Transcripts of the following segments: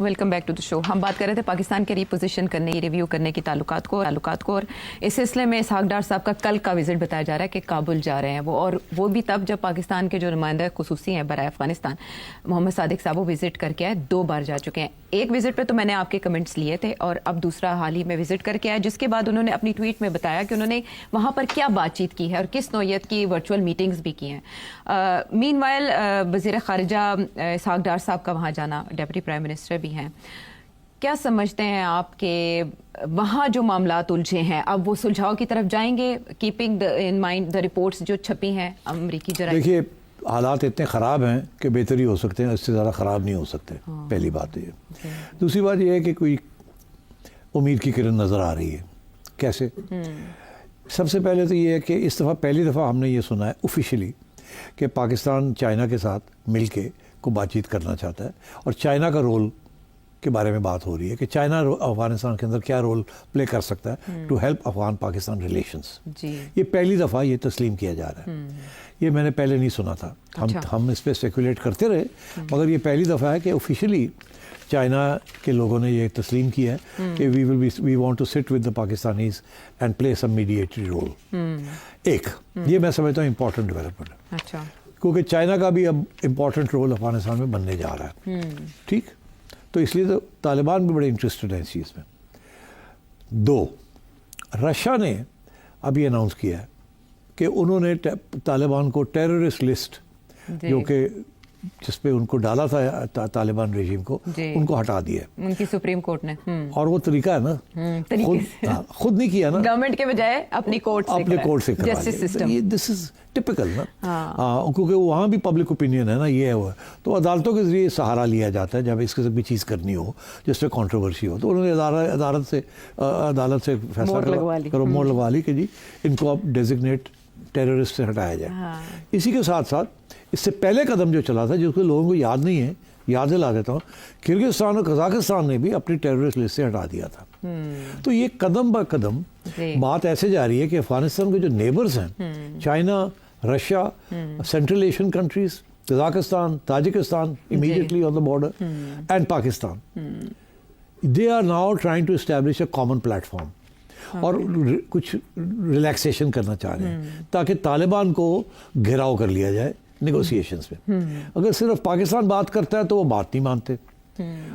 Welcome back to the شو. ہم بات کر رہے تھے پاکستان کے ریپوزیشن کرنے ریویو کرنے کی تعلقات کو اور اس سلسلے میں اسحاق ڈار صاحب کا کل کا وزٹ بتایا جا رہا ہے کہ کابل جا رہے ہیں وہ بھی تب جب پاکستان کے جو نمائندہ خصوصی ہیں برائے افغانستان محمد صادق صاحب وہ وزٹ کر کے آئے, 2 بار جا چکے ہیں. ایک وزٹ پہ تو میں نے آپ کے کمنٹس لیے تھے اور اب دوسرا حال ہی میں وزٹ کر کے آئے, جس کے بعد انہوں نے اپنی ٹویٹ میں بتایا کہ انہوں نے وہاں پر کیا بات چیت کی ہے اور کس نوعیت کی ورچوئل میٹنگز بھی کی ہیں. مین وائل وزیر خارجہ اسحاق ڈار صاحب کا وہاں جانا, ڈپٹی پرائم منسٹر بھی ہیں, کیا سمجھتے ہیں آپ کہ وہاں جو معاملات الجھے ہیں اب وہ سلجھاؤ کی طرف جائیں گے, keeping in mind the reports جو چھپی ہیں امریکی جرائد؟ دیکھیے حالات اتنے خراب ہیں کہ بہتر ہی ہو سکتے ہیں, اس سے زیادہ خراب نہیں ہو سکتے. پہلی بات یہ. دوسری بات یہ ہے کہ کوئی امید کی کرن نظر آ رہی ہے. کیسے؟ سب سے پہلے تو یہ ہے کہ اس دفعہ پہلی دفعہ ہم نے یہ سنا ہے آفیشلی کہ پاکستان چائنا کے ساتھ مل کے کو بات چیت کرنا چاہتا ہے, اور چائنا کا رول کے بارے میں بات ہو رہی ہے کہ چائنا افغانستان کے اندر کیا رول پلے کر سکتا ہے to help Afghan Pakistan relations. یہ پہلی دفعہ یہ تسلیم کیا جا رہا ہے. یہ میں نے پہلے نہیں سنا تھا. ہم اس پہ اسپیکولیٹ کرتے رہے, مگر یہ پہلی دفعہ ہے کہ آفیشلی چائنا کے لوگوں نے یہ تسلیم کیا ہے کہ we want to sit with the Pakistanis and play some mediatory role. ایک یہ میں سمجھتا ہوں امپورٹنٹ ڈیولپمنٹ ہے, کیونکہ چائنا کا بھی اب امپورٹنٹ رول افغانستان میں بننے جا رہا ہے. ٹھیک, تو اس لیے تو طالبان بھی بڑے انٹرسٹڈ ہیں اس چیز میں. 2, رشیا نے ابھی اناؤنس کیا ہے کہ انہوں نے طالبان کو ٹیررسٹ لسٹ جو کہ جس پہ ان کو ڈالا تھا طالبان رژیم کو, ان کو ہٹا دیا ہے ان کی سپریم کورٹ نے. اور وہ طریقہ ہے نا, خود نہیں کیا نا, گورنمنٹ کے بجائے اپنی کورٹ سے جسٹس سسٹم. دس از ٹپیکل نا, کیونکہ وہاں بھی پبلک اوپینین ہے نا, یہ ہے وہ. تو عدالتوں کے ذریعے سہارا لیا جاتا ہے جب اس قسم کی چیز کرنی ہو جس پہ کنٹروورسی ہو. تو انہوں نے عدالت سے فیصلہ کرو, مور لگوا لی کہ جی ان کو اب ڈیزگنیٹ ٹیررسٹ سے ہٹایا جائے. اسی کے ساتھ ساتھ اس سے پہلے قدم جو چلا تھا, جس کو لوگوں کو یاد نہیں ہے, یاد دلا دیتا ہوں, کرغزستان اور قزاقستان نے بھی اپنی ٹیررسٹ لسٹ سے ہٹا دیا تھا. تو یہ قدم با قدم بات ایسے جا رہی ہے کہ افغانستان کے جو نیبرز ہیں, China, Russia, central Asian countries, Kazakhstan, Tajikistan immediately on the border, and Pakistan, they are now trying to establish a common platform. اور کچھ ریلیکسیشن کرنا چاہ رہے ہیں تاکہ طالبان کو گھیراؤ کر لیا جائے نیگوسیشنز پہ. اگر صرف پاکستان بات کرتا ہے تو وہ بات نہیں مانتے.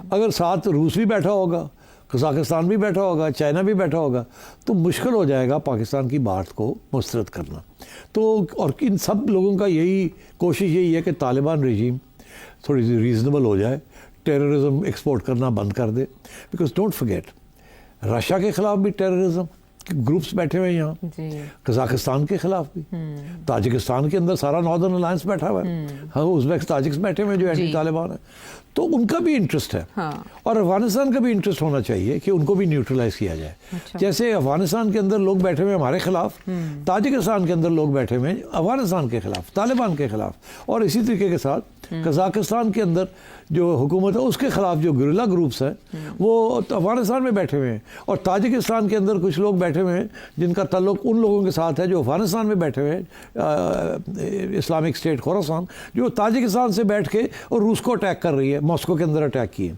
اگر ساتھ روس بھی بیٹھا ہوگا, قزاقستان بھی بیٹھا ہوگا, چائنا بھی بیٹھا ہوگا, تو مشکل ہو جائے گا پاکستان کی بات کو مسترد کرنا. تو اور ان سب لوگوں کا یہی کوشش یہی ہے کہ طالبان رژیم تھوڑی سی ریزنیبل ہو جائے, ٹیررزم ایکسپورٹ کرنا بند کر دے. بیکاز ڈونٹ فرگیٹ رشیا کے خلاف بھی ٹیررزم گروپس بیٹھے ہوئے ہیں یہاں, قزاقستان کے خلاف بھی, تاجکستان کے اندر سارا ناردرن الائنس بیٹھا ہوا ہے, ازبیک تاجکس بیٹھے ہوئے ہیں جو اینٹی طالبان ہیں. تو ان کا بھی انٹرسٹ ہے, اور افغانستان کا بھی انٹرسٹ ہونا چاہیے کہ ان کو بھی نیوٹرلائز کیا جائے. جیسے افغانستان کے اندر لوگ بیٹھے ہوئے ہمارے خلاف, تاجکستان کے اندر لوگ بیٹھے ہوئے ہیں افغانستان کے خلاف, طالبان کے خلاف, اور اسی طریقے کے ساتھ قزاقستان کے اندر جو حکومت ہے اس کے خلاف جو گریلا گروپس ہیں وہ افغانستان میں بیٹھے ہوئے ہیں, اور تاجکستان کے اندر کچھ لوگ بیٹھے ہوئے ہیں جن کا تعلق ان لوگوں کے ساتھ ہے جو افغانستان میں بیٹھے ہوئے ہیں, اسلامک اسٹیٹ خوراسان, جو تاجکستان سے بیٹھ کے اور روس کو اٹیک کر رہی ہے, ماسکو کے اندر اٹیک کیے.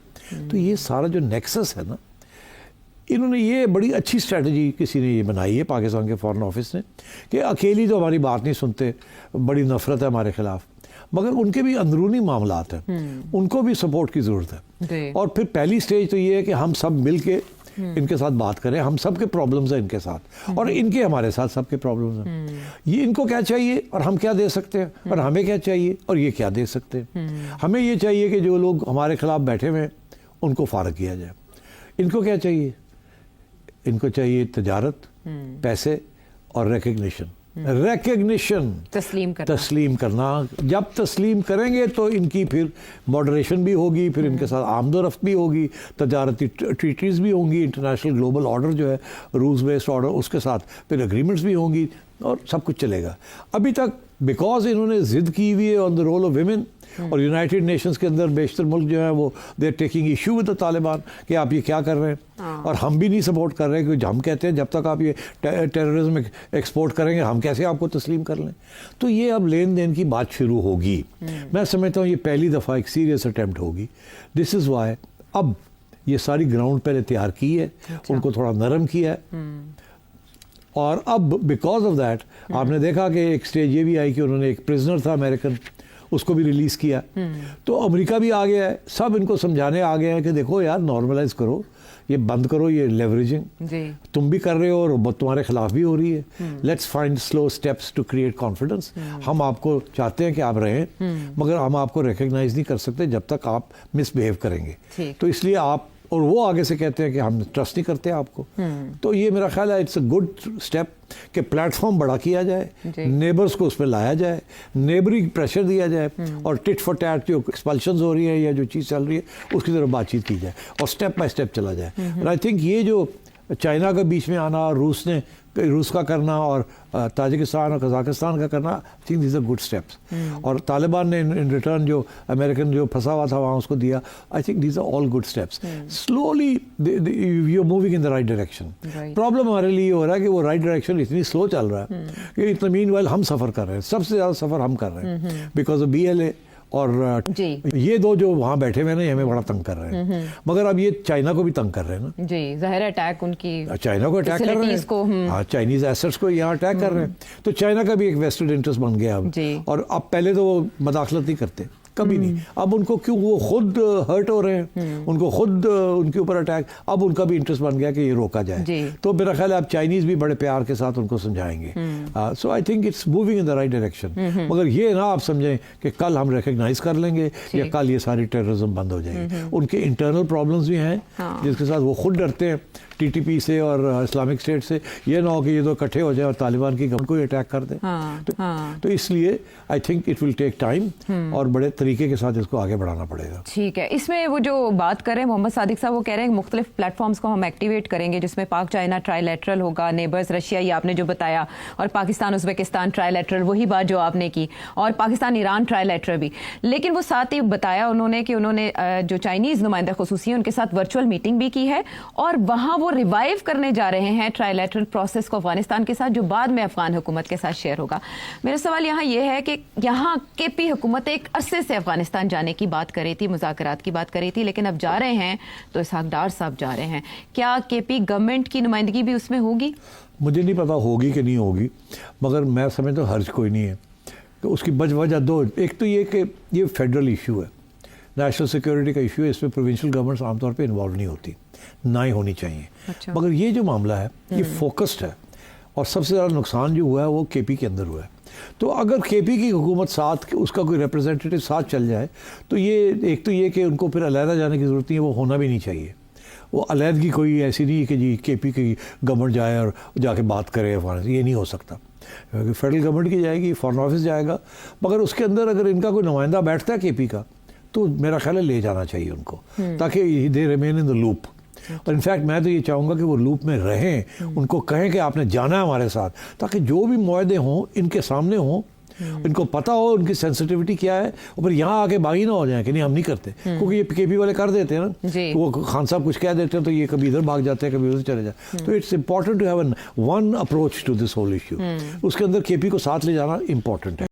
تو یہ سارا جو نیکسس ہے نا, انہوں نے یہ بڑی اچھی اسٹریٹجی کسی نے یہ بنائی ہے پاکستان کے فارن آفس نے کہ اکیلی تو ہماری بات نہیں سنتے, بڑی نفرت ہے ہمارے خلاف, مگر ان کے بھی اندرونی معاملات ہیں, ان کو بھی سپورٹ کی ضرورت ہے. اور پھر پہلی سٹیج تو یہ ہے کہ ہم سب مل کے ان کے ساتھ بات کریں, ہم سب کے پرابلمز ہیں ان کے ساتھ, اور ان کے ہمارے ساتھ سب کے پرابلمز ہیں. یہ ان کو کیا چاہیے اور ہم کیا دے سکتے ہیں, اور ہمیں کیا چاہیے اور یہ کیا دے سکتے ہیں. ہمیں یہ چاہیے کہ جو لوگ ہمارے خلاف بیٹھے ہوئے ہیں ان کو فارغ کیا جائے. ان کو کیا چاہیے, ان کو چاہیے تجارت, پیسے اور ریکگنیشن. تسلیم کرنا. جب تسلیم کریں گے تو ان کی پھر ماڈریشن بھی ہوگی, پھر ان کے ساتھ آمد و رفت بھی ہوگی, تجارتی ٹریٹیز بھی ہوں گی, انٹرنیشنل گلوبل آرڈر جو ہے رولز بیسڈ آرڈر اس کے ساتھ پھر اگریمنٹس بھی ہوں گی, اور سب کچھ چلے گا. ابھی تک بیکاز انہوں نے ضد کی ہوئی ہے on the role of women, اور یونائٹڈ نیشنز کے اندر بیشتر ملک جو ہے وہ they are taking issue with the Taliban کہ آپ یہ کیا کر رہے ہیں, اور ہم بھی نہیں سپورٹ کر رہے, کیونکہ ہم کہتے ہیں جب تک آپ یہ ٹیررزم ایکسپورٹ کریں گے ہم کیسے آپ کو تسلیم کر لیں. تو یہ اب لین دین کی بات شروع ہوگی. میں سمجھتا ہوں یہ پہلی دفعہ ایک سیریس اٹیمپٹ ہوگی. دس از وائی اب یہ ساری گراؤنڈ پہلے تیار کی ہے, ان کو تھوڑا نرم کیا ہے, اور اب بیکاز آف دیٹ آپ نے دیکھا کہ ایک سٹیج یہ بھی آئی کہ انہوں نے ایک پرزنر تھا امریکن, اس کو بھی ریلیز کیا. تو امریکہ بھی آ گیا ہے, سب ان کو سمجھانے آ گئے ہیں کہ دیکھو یار نارملائز کرو, یہ بند کرو یہ لیوریجنگ, تم بھی کر رہے ہو اور تمہارے خلاف بھی ہو رہی ہے. Let's find slow steps to create confidence. ہم آپ کو چاہتے ہیں کہ آپ رہیں, مگر ہم آپ کو ریکگنائز نہیں کر سکتے جب تک آپ مس بہیو کریں گے. تو اس لیے آپ, اور وہ آگے سے کہتے ہیں کہ ہم ٹرسٹ نہیں کرتے آپ کو. تو یہ میرا خیال ہے اٹس اے گڈ اسٹیپ کہ پلیٹ فارم بڑا کیا جائے, نیبرز کو اس پہ لایا جائے, نیبری پریشر دیا جائے, اور ٹٹ فار ٹیٹ جو ایکسپلشنز ہو رہی ہے یا جو چیز چل رہی ہے اس کی طرف بات چیت کی جائے, اور اسٹیپ بائی اسٹیپ چلا جائے. اور آئی تھنک یہ جو چائنا کا بیچ میں آنا اور روس کا کرنا اور تاجکستان اور قزاقستان کا کرنا, I think these are good steps. اور طالبان نے ان ریٹرن جو امریکن جو پھنسا ہوا تھا وہاں اس کو دیا, I think these are all good steps. Slowly you are moving in the right direction. Problem ہمارے لیے یہ ہو رہا ہے کہ وہ رائٹ ڈائریکشن اتنی سلو چل رہا ہے کہ اتنا مین وائل ہم سفر کر رہے ہیں, سب سے زیادہ سفر ہم کر رہے ہیں بیکاز آف BLA. اور یہ دو جو وہاں بیٹھے ہوئے نا یہ ہمیں بڑا تنگ کر رہے ہیں, مگر اب یہ چائنا کو بھی تنگ کر رہے ہیں نا. جی ظاہر اٹیک ان کی چائنا کو اٹیک کر رہے ہیں, ہاں چائنیز ایسٹس کو یہاں اٹیک کر رہے ہیں. تو چائنا کا بھی ایک ویسٹڈ انٹرسٹ بن گیا اب, اور اب پہلے تو وہ مداخلت نہیں کرتے کبھی نہیں, اب ان کو کیوں وہ خود ہرٹ ہو رہے ہیں, ان کو خود ان کے اوپر اٹیک, اب ان کا بھی انٹرسٹ بن گیا کہ یہ روکا جائے. تو میرا خیال ہے اب چائنیز بھی بڑے پیار کے ساتھ ان کو سمجھائیں گے. So I think it's moving in the right direction. مگر یہ نہ آپ سمجھیں کہ کل ہم ریکگنائز کر لیں گے یا کل یہ ساری ٹیررزم بند ہو جائے گی. ان کے انٹرنل پرابلمس بھی ہیں جس کے ساتھ وہ خود ڈرتے ہیں TTP سے اور اسلامک اسٹیٹ سے. یہ نہ ہو کہ یہ دو اکٹھے ہو جائیں اور طالبان کی گورنمنٹ کو اٹیک کر دیں. تو اس لیے I think it will take time, اور بڑے طریقے کے ساتھ اس کو آگے بڑھانا پڑے گا. ٹھیک ہے. اس میں وہ جو بات کر رہے ہیں محمد صادق صاحب, وہ کہہ رہے ہیں مختلف پلیٹ فارمز کو ہم ایکٹیویٹ کریں گے جس میں پاک چائنا ٹرائی لیٹرل ہوگا, نیبرز رشیا یہ آپ نے جو بتایا, اور پاکستان ازبکستان ٹرائی لیٹرل, وہی بات جو آپ نے کی, اور پاکستان ایران ٹرائی لیٹرل بھی. لیکن وہ ساتھ ہی بتایا انہوں نے کہ انہوں نے جو چائنیز نمائندہ خصوصی ہیں ان کے ساتھ ورچوئل میٹنگ بھی کی ہے, اور وہاں وہ ریوائیو کرنے جا رہے ہیں ٹرائی لیٹرل پروسیس کو افغانستان کے ساتھ, جو بعد میں افغان حکومت کے ساتھ شیئر ہوگا. میرا سوال یہاں یہ ہے کہ یہاں KP حکومت ایک عرصے سے افغانستان جانے کی بات کر رہی تھی, مذاکرات کی بات کر رہی تھی, لیکن اب جا رہے ہیں تو اسحاق ڈار صاحب جا رہے ہیں. کیا KP گورنمنٹ کی نمائندگی بھی اس میں ہوگی؟ مجھے نہیں پتا ہوگی کہ نہیں ہوگی, مگر میں سمجھتا ہوں حرج کوئی نہیں ہے. اس کی وجہ دو, ایک تو یہ کہ یہ فیڈرل ایشو ہے, نیشنل سیکورٹی کا ایشو ہے, اس میں پروونشل گورنمنٹس عام طور پہ انوالو نہیں ہوتی, نہ ہی ہونی چاہیے. مگر یہ جو معاملہ ہے یہ فوکسڈ ہے, اور سب سے زیادہ نقصان جو ہوا ہے وہ KP کے اندر ہوا ہے. تو اگر KP کی حکومت ساتھ, اس کا کوئی ریپرزینٹیٹو ساتھ چل جائے تو یہ ایک تو یہ کہ ان کو پھر علیحدہ جانے کی ضرورت نہیں ہے, وہ ہونا بھی نہیں چاہیے. وہ علیحدگی کوئی ایسی نہیں کہ جی KP کی گورنمنٹ جائے اور جا کے بات کرے افغانستان, یہ نہیں ہو سکتا. فیڈرل گورنمنٹ کی جائے گی, فارن آفس جائے گا, مگر اس کے اندر اگر ان کا کوئی نمائندہ بیٹھتا ہے KP کا تو میرا خیال ہے لے جانا چاہیے ان کو, تاکہ they remain in the loop. اور انفیکٹ میں تو یہ چاہوں گا کہ وہ لوپ میں رہیں, ان کو کہیں کہ آپ نے جانا ہے ہمارے ساتھ, تاکہ جو بھی معاہدے ہوں ان کے سامنے ہوں, ان کو پتہ ہو ان کی سینسٹیوٹی کیا ہے, اور پھر یہاں آ کے باغی نہ ہو جائیں کہ نہیں ہم نہیں کرتے, کیونکہ یہ KP والے کر دیتے ہیں نا, وہ خان صاحب کچھ کہہ دیتے ہیں تو یہ کبھی ادھر بھاگ جاتے ہیں کبھی ادھر چلے جاتے ہیں. تو it's important to have one approach to this whole issue. اس کے اندر KP کو ساتھ لے جانا امپورٹنٹ ہے.